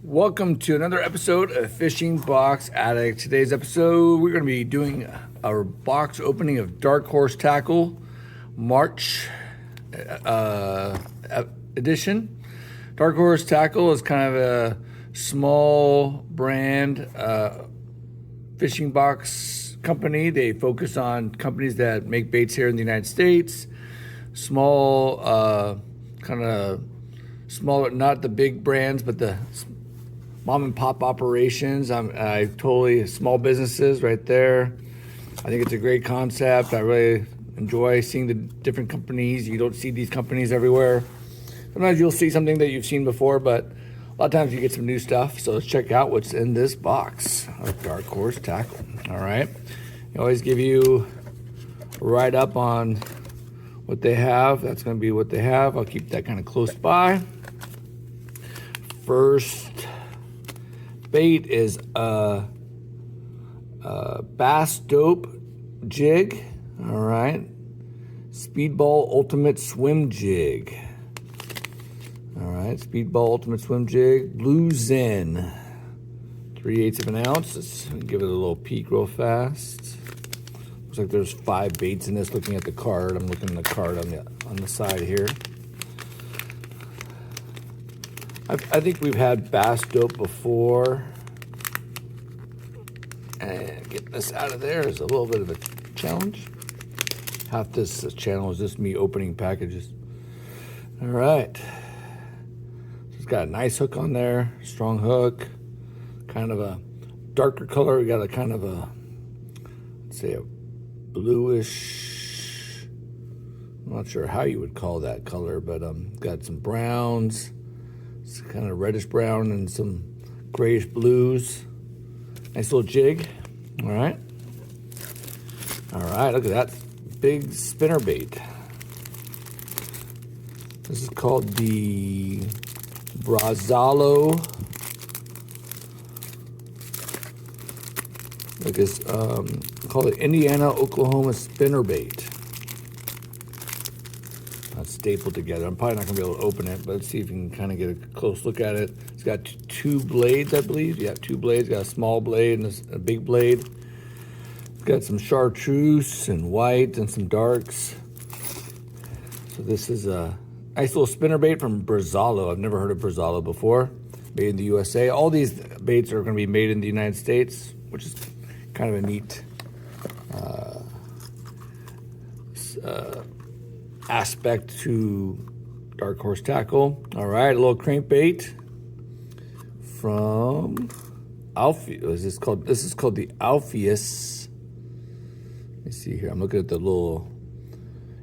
Welcome to another episode of Fishing Box Addict. Today's episode, we're going to be doing our box opening of Dark Horse Tackle March edition. Dark Horse Tackle is kind of a small brand fishing box company. They focus on companies that make baits here in the United States. Small, kind of smaller, not the big brands, but the mom and pop operations. I totally small businesses right there. I think it's a great concept. I really enjoy seeing the different companies. You don't see these companies everywhere. Sometimes you'll see something that you've seen before, but a lot of times you get some new stuff. So let's check out what's in this box of Dark Horse Tackle. All right. They always give you a write up on what they have. That's going to be what they have. I'll keep that kind of close by. First bait is a bass dope jig. All right, Speedball Ultimate Swim Jig. All right, Speedball Ultimate Swim Jig, Blue Zen, 3/8 of an ounce. Let's give it a little peek real fast. Looks like there's 5 baits in this. Looking at the card, I'm looking at the card on the side here. I think we've had bass dope before. And getting this out of there is a little bit of a challenge. Half this channel is just me opening packages. All right. So it's got a nice hook on there, strong hook. Kind of a darker color. We got a kind of a, let's say a bluish, I'm not sure how you would call that color, but got some browns. It's kind of reddish brown and some grayish blues. Nice little jig. All right. All right, look at that big spinner bait. This is called the Brazalo. Look, it's called the Indiana, Oklahoma spinner bait. Stapled together. I'm probably not going to be able to open it, but let's see if you can kind of get a close look at it. It's got 2 blades, I believe. Yeah, 2 blades. Got a small blade and a big blade. It's got some chartreuse and white and some darks. So this is a nice little spinner bait from Brazalo. I've never heard of Brazalo before. Made in the USA. All these baits are going to be made in the United States, which is kind of a neat aspect to Dark Horse Tackle. All right, a little crankbait from Alpheus. This is called the Alpheus. Let me see here. I'm looking at the little.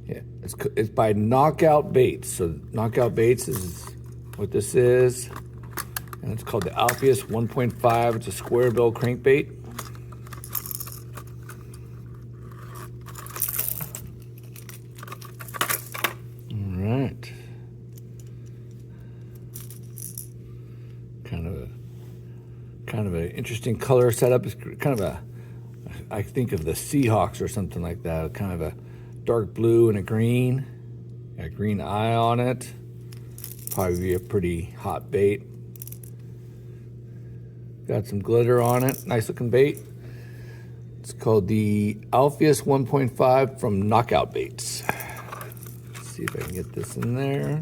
Yeah, it's by Knockout Baits. So Knockout Baits is what this is, and it's called the Alpheus 1.5. It's a square bill crankbait. Right. Kind of an interesting color setup. It's kind of I think of the Seahawks or something like that. Kind of a dark blue and a green. Got a green eye on it. Probably be a pretty hot bait. Got some glitter on it. Nice looking bait. It's called the Alpheus 1.5 from Knockout Baits. See if I can get this in there.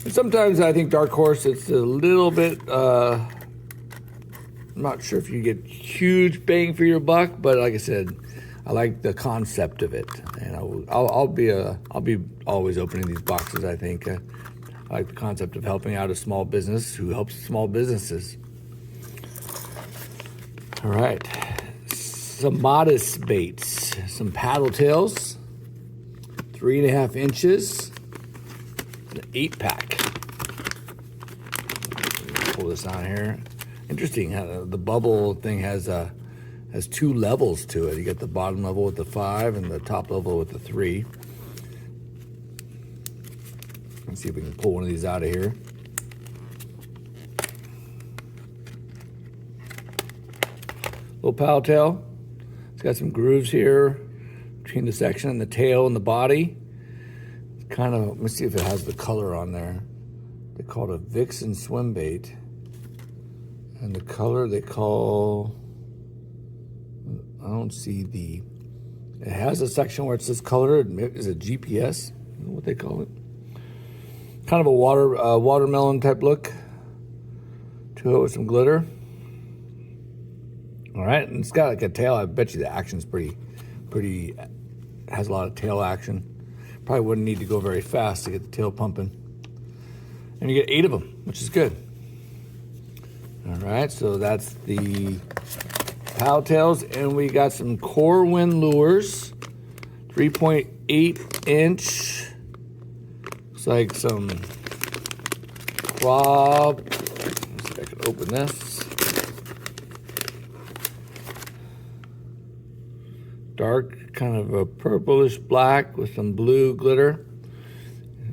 And sometimes I think Dark Horse, it's a little bit, I'm not sure if you get huge bang for your buck, but like I said, I like the concept of it. And I'll be always opening these boxes, I think. I like the concept of helping out a small business who helps small businesses. All right. Samatis baits, some paddle tails, 3.5 inches, an 8-pack. Pull this on here. Interesting how the bubble thing has 2 levels to it. You got the bottom level with the 5 and the top level with the 3. Let's see if we can pull one of these out of here. Little paddle tail. It's got some grooves here between the section and the tail and the body. It's kind of, let me see if it has the color on there. They call it a Vixen swim bait. And the color they call, I don't see the, it has a section where it says color. Is it GPS? I don't know what they call it. Kind of a watermelon type look to it with some glitter. All right, and it's got like a tail. I bet you the action's pretty, has a lot of tail action. Probably wouldn't need to go very fast to get the tail pumping. And you get 8 of them, which is good. All right, so that's the pal tails, and we got some Corwin lures, 3.8 inch. It's like some craw. Let's see if I can open this. Dark, kind of a purplish black with some blue glitter.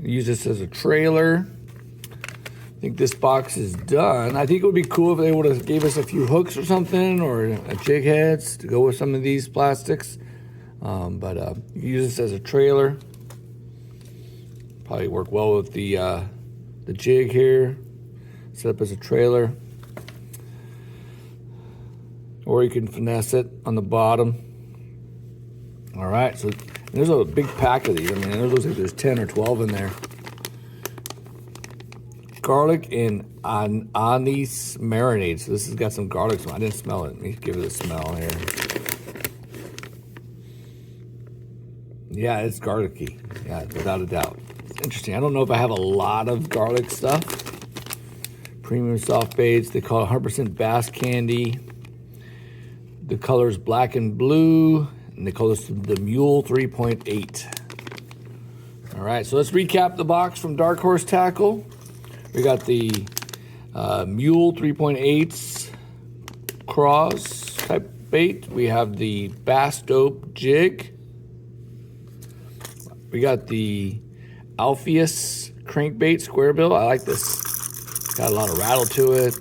Use this as a trailer. I think this box is done. I think it would be cool if they would have gave us a few hooks or something, or jig heads to go with some of these plastics. But you can use this as a trailer. Probably work well with the jig here. Set up as a trailer. Or you can finesse it on the bottom. All right, so there's a big pack of these. I mean, it looks like there's 10 or 12 in there. Garlic and anise marinade. So this has got some garlic. So I didn't smell it. Let me give it a smell here. Yeah, it's garlicky. Yeah, without a doubt. It's interesting. I don't know if I have a lot of garlic stuff. Premium soft baits. They call it 100% bass candy. The color is black and blue. And they call this the Mule 3.8. All right, so let's recap the box from Dark Horse Tackle. We got the Mule 3.8s craws type bait. We have the Bass Dope jig. We got the Alpheus crankbait square bill. I like this. Got a lot of rattle to it.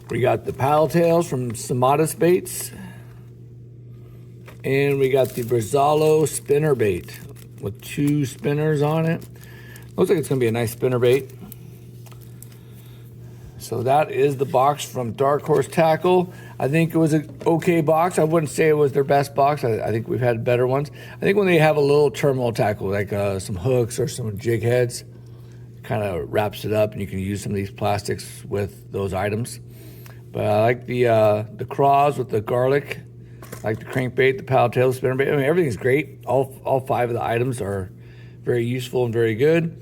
We got the paddle tails from Samatis baits. And we got the Brazalo spinner bait with 2 spinners on it. Looks like it's gonna be a nice spinner bait. So that is the box from Dark Horse Tackle. I think it was an okay box. I wouldn't say it was their best box. I think we've had better ones. I think when they have a little terminal tackle, like some hooks or some jig heads, kind of wraps it up and you can use some of these plastics with those items. But I like the craws with the garlic. I like the crankbait, the paddle tail, the spinner bait. I mean, everything's great. All 5 of the items are very useful and very good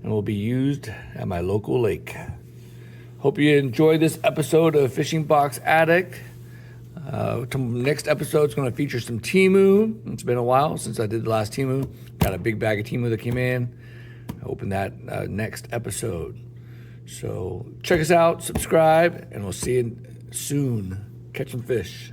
and will be used at my local lake. Hope you enjoyed this episode of Fishing Box Addict. Next episode is going to feature some Temu. It's been a while since I did the last Temu. Got a big bag of Temu that came in. I opened that next episode. So check us out, subscribe, and we'll see you soon. Catch some fish.